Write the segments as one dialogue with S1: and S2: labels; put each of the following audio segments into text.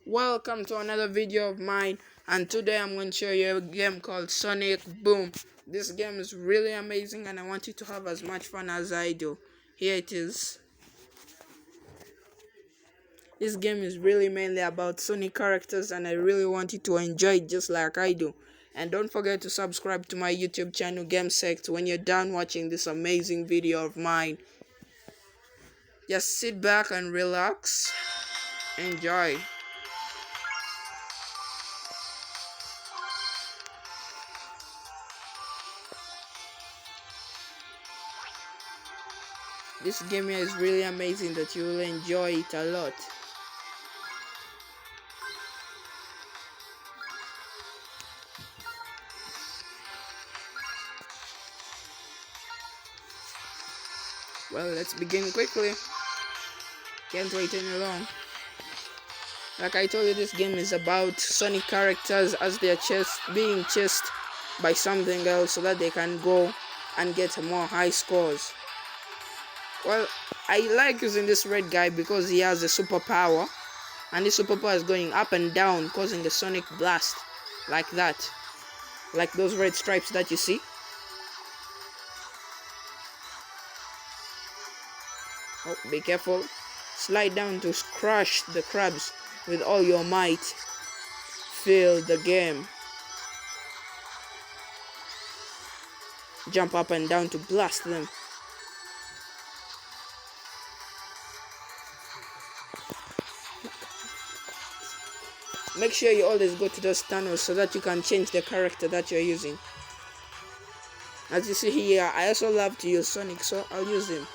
S1: Welcome to another video of mine, and today I'm going to show you a game called Sonic Boom. This game is really amazing and I want you to have as much fun as I do. Here it is. This game is really mainly about Sonic characters and I really want you to enjoy it just like I do. And don't forget to subscribe to my YouTube channel GameSect when you're done watching this amazing video of mine. Just sit back and relax. Enjoy. This game here is really amazing that you will enjoy it a lot. Well, let's begin quickly. Can't wait any long. Like I told you, this game is about Sonic characters as they are being chased by something else so that they can go and get more high scores. Well, I like using this red guy because he has a superpower, and this superpower is going up and down, causing a sonic blast like that, like those red stripes that you see. Oh, be careful. Slide down to crush the crabs with all your might. Feel the game. Jump up and down to blast them. Make sure you always go to those tunnels so that you can change the character that you're using. As you see here, I also love to use Sonic, so I'll use him.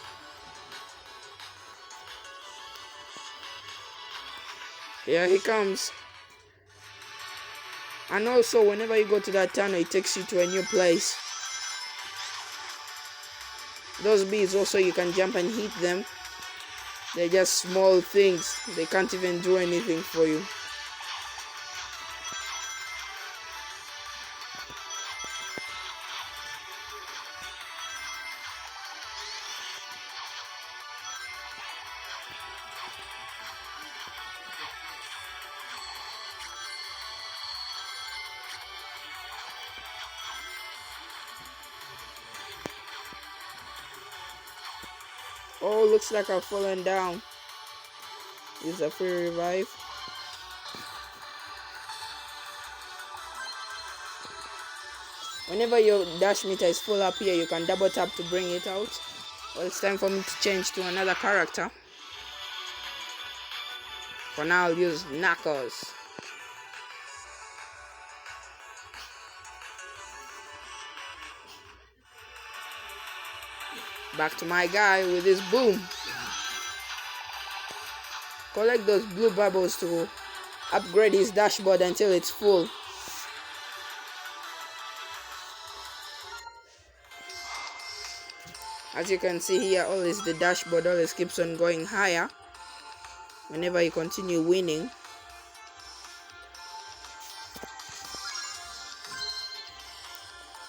S1: Here he comes. And also, whenever you go to that tunnel, it takes you to a new place. Those bees also, you can jump and hit them. They're just small things. They can't even do anything for you. Oh, looks like I've fallen down. This is a free revive. Whenever your dash meter is full up here, you can double tap to bring it out. Well, it's time for me to change to another character. For now, I'll use Knuckles. Back to my guy with his boom. Collect those blue bubbles to upgrade his dashboard until it's full. As you can see here, always the dashboard always keeps on going higher whenever you continue winning.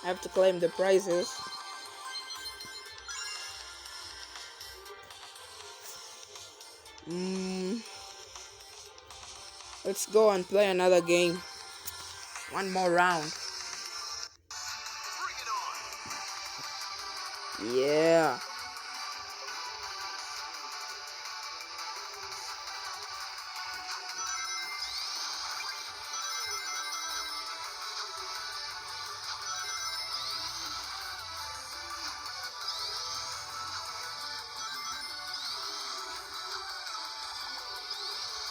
S1: I have to claim the prizes. Let's go and play another game. One more round. Yeah.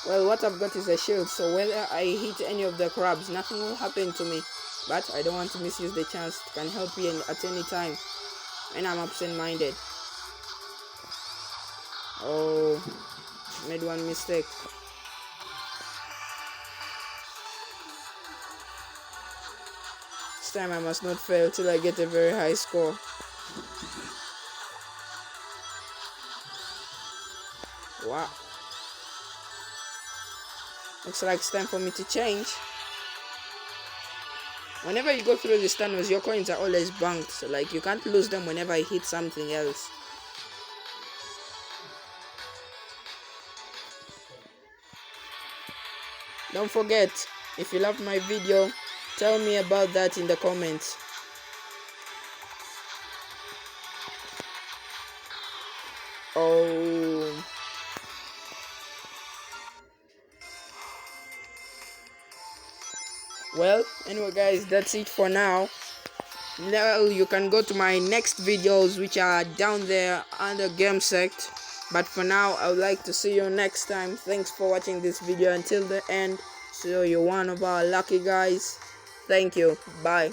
S1: Well, what I've got is a shield, so whether I hit any of the crabs, nothing will happen to me. But I don't want to misuse the chance. It can help you at any time when I'm absent-minded. Oh, made one mistake. This time I must not fail till I get a very high score. Wow. Looks like it's time for me to change. Whenever you go through these tunnels, your coins are always banked, so like you can't lose them whenever I hit something else. Don't forget, if you love my video, tell me about that in the comments. Oh, well, anyway guys, that's it for now. Now you can go to my next videos, which are down there under game sect. But for now, I would like to see you next time. Thanks for watching this video until the end. So you're one of our lucky guys. Thank you. Bye.